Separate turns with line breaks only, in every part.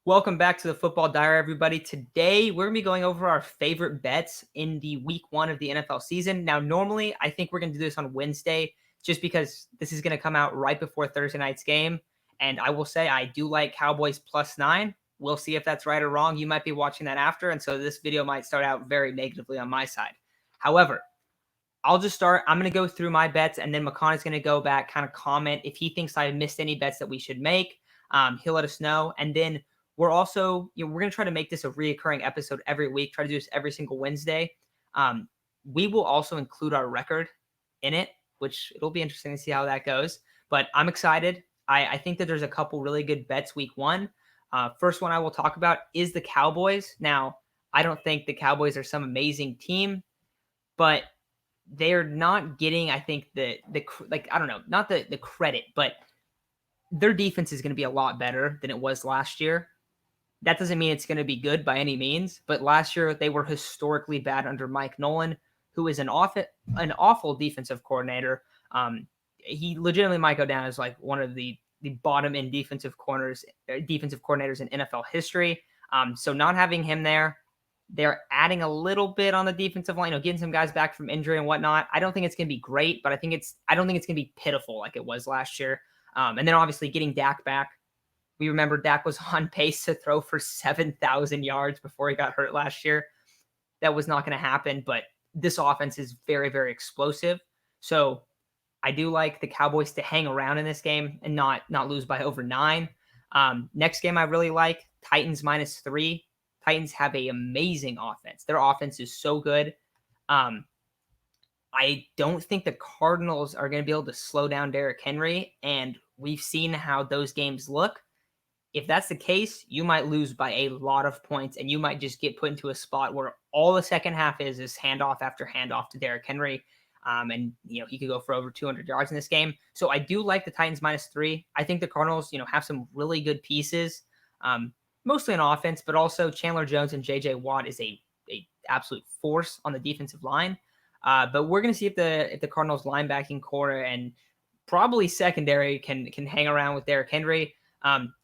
Welcome back to the Football Diary, everybody. Today, we're going to be going over our favorite bets in the week one of the NFL season. Now, normally, I think we're going to do this on Wednesday just because this is going to come out right before Thursday night's game. And I will say, I do like Cowboys +9. We'll see if that's right or wrong. You might be watching that after. And so this video might start out very negatively on my side. However, I'll just start. I'm going to go through my bets, and then McCon is going to go back, kind of comment. If he thinks I missed any bets that we should make, he'll let us know. And then we're also, we're going to try to make this a reoccurring episode every week, try to do this every single Wednesday. We will also include our record in it, which it'll be interesting to see how that goes. But I'm excited. I think that there's a couple really good bets week one. First one I will talk about is the Cowboys. Now, I don't think the Cowboys are some amazing team, but they're not getting, I think, I don't know, not the credit, but their defense is going to be a lot better than it was last year. That doesn't mean it's going to be good by any means, but last year they were historically bad under Mike Nolan, who is an awful defensive coordinator. He legitimately might go down as like one of the bottom end defensive coordinators in NFL history. So not having him there, they're adding a little bit on the defensive line, getting some guys back from injury and whatnot. I don't think it's going to be great, but I don't think it's going to be pitiful like it was last year. And then obviously getting Dak back. We remember Dak was on pace to throw for 7,000 yards before he got hurt last year. That was not going to happen, but this offense is very, very explosive. So I do like the Cowboys to hang around in this game and not lose by over 9. Next game I really like, Titans -3. Titans have an amazing offense. Their offense is so good. I don't think the Cardinals are going to be able to slow down Derrick Henry, and we've seen how those games look. If that's the case, you might lose by a lot of points, and you might just get put into a spot where all the second half is handoff after handoff to Derrick Henry. And he could go for over 200 yards in this game. So I do like the Titans -3. I think the Cardinals, have some really good pieces, mostly on offense, but also Chandler Jones and J.J. Watt is a absolute force on the defensive line. But we're going to see if the Cardinals linebacking core and probably secondary can hang around with Derrick Henry.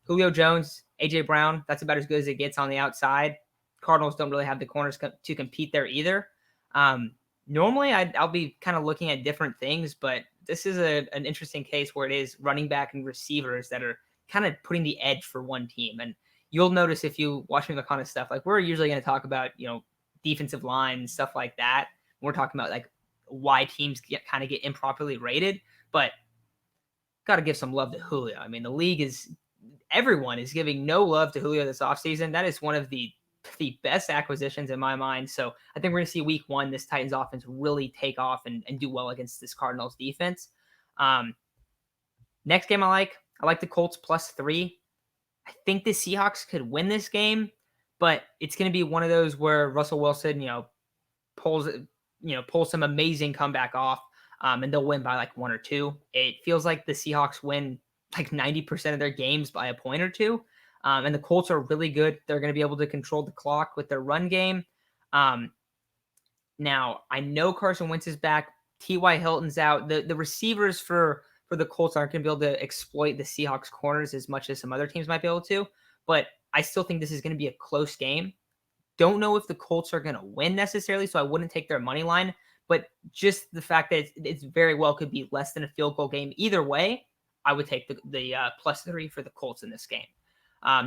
Julio Jones, A.J. Brown, that's about as good as it gets on the outside. Cardinals don't really have the corners to compete there either. Normally, I'll be kind of looking at different things, but this is an interesting case where it is running back and receivers that are kind of putting the edge for one team. And you'll notice if you watch me the kind of stuff, like we're usually going to talk about, defensive line and stuff like that. We're talking about like why teams get improperly rated, but got to give some love to Julio. I mean, everyone is giving no love to Julio this offseason. That is one of the best acquisitions in my mind. So I think we're going to see week one, this Titans offense really take off and do well against this Cardinals defense. Next game I like the Colts +3. I think the Seahawks could win this game, but it's going to be one of those where Russell Wilson, pulls some amazing comeback off, and they'll win by like 1 or 2. It feels like the Seahawks win like 90% of their games by a point or 2. And the Colts are really good. They're going to be able to control the clock with their run game. Now, I know Carson Wentz is back. T.Y. Hilton's out. The receivers for the Colts aren't going to be able to exploit the Seahawks corners as much as some other teams might be able to. But I still think this is going to be a close game. Don't know if the Colts are going to win necessarily, so I wouldn't take their money line. But just the fact that it's very well could be less than a field goal game. Either way, I would take the +3 for the Colts in this game.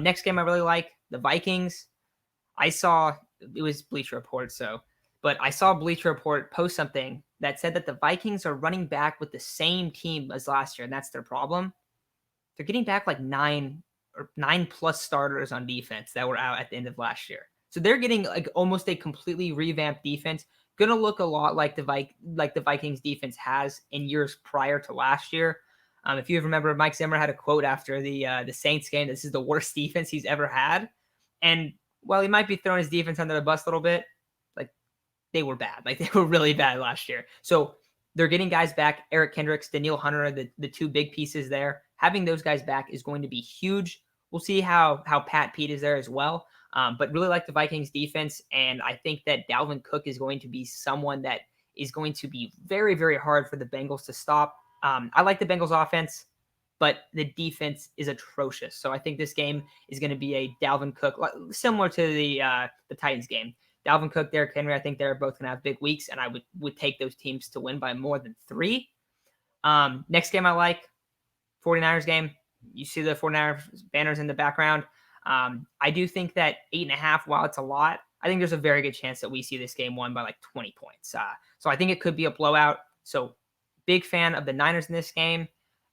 Next game I really like, the Vikings. I saw, it was Bleacher Report, but I saw Bleacher Report post something that said that the Vikings are running back with the same team as last year, and that's their problem. They're getting back like 9 plus starters on defense that were out at the end of last year. So they're getting like almost a completely revamped defense. Going to look a lot like the Vikings defense has in years prior to last year. If you remember, Mike Zimmer had a quote after the Saints game. This is the worst defense he's ever had. And while he might be throwing his defense under the bus a little bit, like they were bad. Like they were really bad last year. So they're getting guys back. Eric Kendricks, Danielle Hunter are the two big pieces there. Having those guys back is going to be huge. We'll see how Pat Pete is there as well. But really like the Vikings defense. And I think that Dalvin Cook is going to be someone that is going to be very, very hard for the Bengals to stop. I like the Bengals offense. but the defense is atrocious. So I think this game is going to be a Dalvin Cook, similar to the Titans game. Dalvin Cook, Derrick Henry, I think they're both going to have big weeks, and I would take those teams to win by more than 3. Next game I like, 49ers game. You see the 49ers banners in the background. I do think that 8.5, while it's a lot, I think there's a very good chance that we see this game won by like 20 points. So I think it could be a blowout. So big fan of the Niners in this game.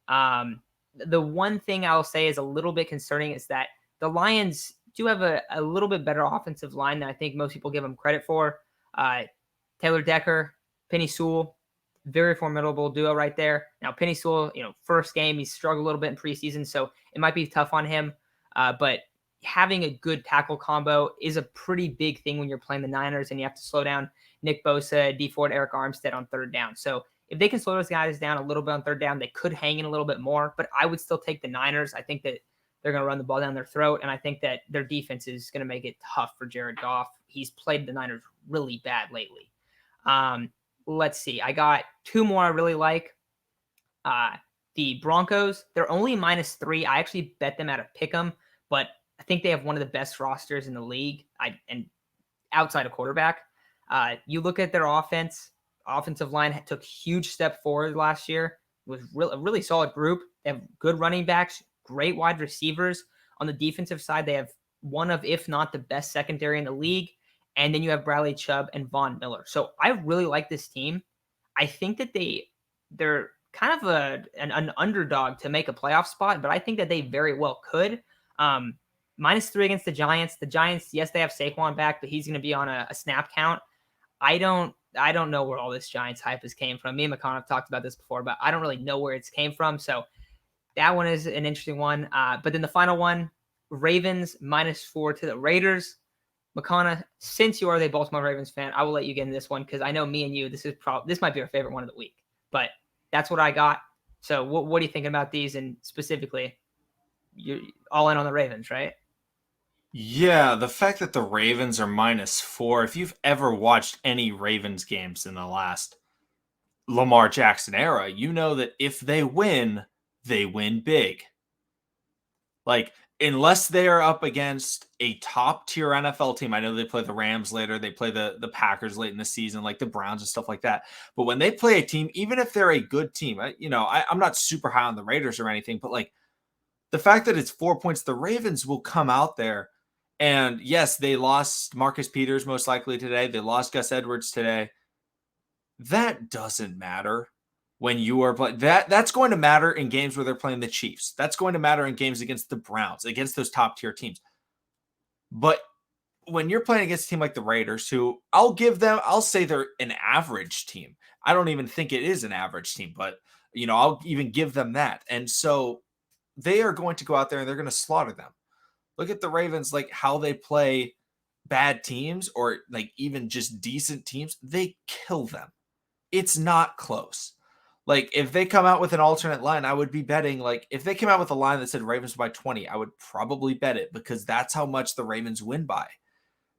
The one thing I'll say is a little bit concerning is that the Lions do have a little bit better offensive line than I think most people give them credit for. Taylor Decker, Penny Sewell, very formidable duo right there. Now, Penny Sewell, first game, he struggled a little bit in preseason, so it might be tough on him. But having a good tackle combo is a pretty big thing when you're playing the Niners and you have to slow down Nick Bosa, Dee Ford, Eric Armstead on third down. So if they can slow those guys down a little bit on third down, they could hang in a little bit more, but I would still take the Niners. I think that they're going to run the ball down their throat, and I think that their defense is going to make it tough for Jared Goff. He's played the Niners really bad lately. Let's see. I got 2 more I really like. The Broncos, they're only -3. I actually bet them at a pick'em, but I think they have one of the best rosters in the league. And outside of quarterback, you look at their offensive line took huge step forward last year. It was a really solid group. They have good running backs, great wide receivers. On the defensive side, they have one of, if not the best secondary in the league. And then you have Bradley Chubb and Von Miller. So I really like this team. I think that they're kind of an underdog to make a playoff spot, but I think that they very well could. -3 against the Giants. The Giants, yes, they have Saquon back, but he's going to be on a snap count. I don't know where all this Giants hype has came from. Me and McCon have talked about this before, but I don't really know where it's came from. So that one is an interesting one. But then the final one, Ravens -4 to the Raiders. McCona, since you are the Baltimore Ravens fan, I will let you get in this one because I know me and you, this might be our favorite one of the week. But that's what I got. So what are you thinking about these? And specifically, you're all in on the Ravens, right?
Yeah, the fact that the Ravens are -4, if you've ever watched any Ravens games in the last Lamar Jackson era, you know that if they win big. Like, unless they are up against a top tier NFL team, I know they play the Rams later, they play the Packers late in the season, like the Browns and stuff like that. But when they play a team, even if they're a good team, I'm not super high on the Raiders or anything, but like the fact that it's 4 points, the Ravens will come out there. And yes, they lost Marcus Peters most likely today. They lost Gus Edwards today. That doesn't matter when you are playing. That's going to matter in games where they're playing the Chiefs. That's going to matter in games against the Browns, against those top tier teams. But when you're playing against a team like the Raiders, who I'll say they're an average team. I don't even think it is an average team, but I'll even give them that. And so they are going to go out there and they're going to slaughter them. Look at the Ravens, like how they play bad teams or like even just decent teams. They kill them. It's not close. Like if they come out with an alternate line, I would be betting, like if they came out with a line that said Ravens by 20, I would probably bet it because that's how much the Ravens win by.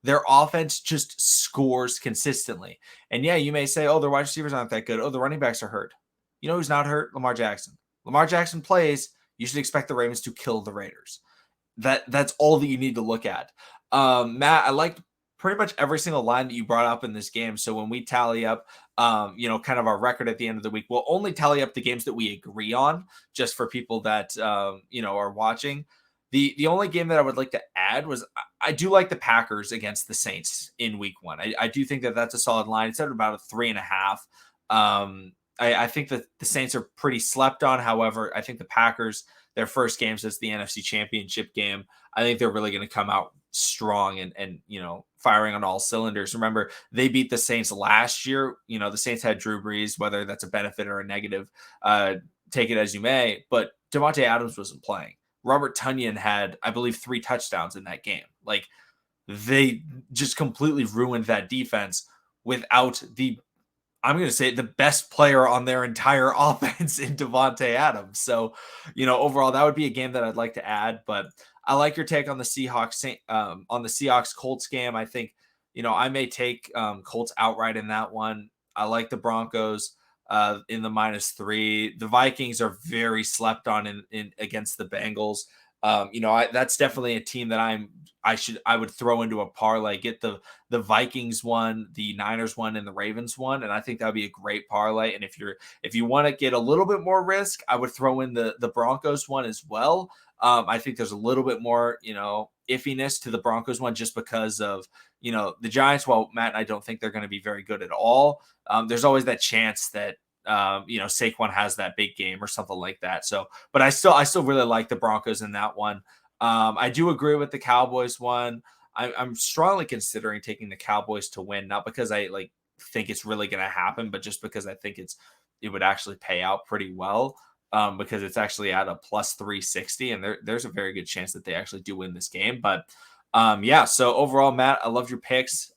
Their offense just scores consistently. And yeah, you may say, oh, their wide receivers aren't that good. Oh, the running backs are hurt. You know who's not hurt? Lamar Jackson. Lamar Jackson plays. You should expect the Ravens to kill the Raiders. That's all that you need to look at. Matt, I liked pretty much every single line that you brought up in this game. So when we tally up, kind of our record at the end of the week, we'll only tally up the games that we agree on, just for people that are watching. The only game that I would like to add was I do like the Packers against the Saints in week 1. I do think that that's a solid line. It's at about a 3.5. I think that the Saints are pretty slept on. However, I think the Packers, their first game since the NFC Championship game, I think they're really going to come out strong and firing on all cylinders. Remember, they beat the Saints last year. The Saints had Drew Brees, whether that's a benefit or a negative, take it as you may. But Davante Adams wasn't playing. Robert Tonyan had, I believe, 3 touchdowns in that game. Like, they just completely ruined that defense without I'm going to say the best player on their entire offense in Davante Adams. So, overall, that would be a game that I'd like to add. But I like your take on the Seahawks Colts game. I think, I may take Colts outright in that one. I like the Broncos. in the -3. The Vikings are very slept on in against the Bengals. That's definitely a team that I would throw into a parlay. Get the Vikings one, the Niners one, and the Ravens one, and I think that would be a great parlay. And if you want to get a little bit more risk, I would throw in the Broncos one as well. I think there's a little bit more, iffiness to the Broncos one just because of, the Giants. Well, Matt and I don't think they're going to be very good at all. There's always that chance that, Saquon has that big game or something like that. So, but I still really like the Broncos in that one. I do agree with the Cowboys one. I'm strongly considering taking the Cowboys to win, not because I think it's really going to happen, but just because I think it would actually pay out pretty well. Because it's actually at a +360, and there's a very good chance that they actually do win this game. But yeah, so overall, Matt, I love your picks.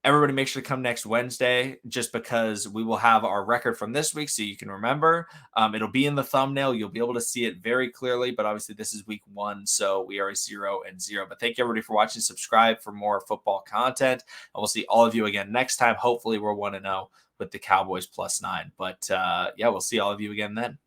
Everybody make sure to come next Wednesday just because we will have our record from this week so you can remember. It'll be in the thumbnail. You'll be able to see it very clearly, but obviously this is week 1, so we are 0-0. But thank you everybody for watching. Subscribe for more football content, and we'll see all of you again next time. Hopefully we're 1-0 with the Cowboys +9. But yeah, we'll see all of you again then.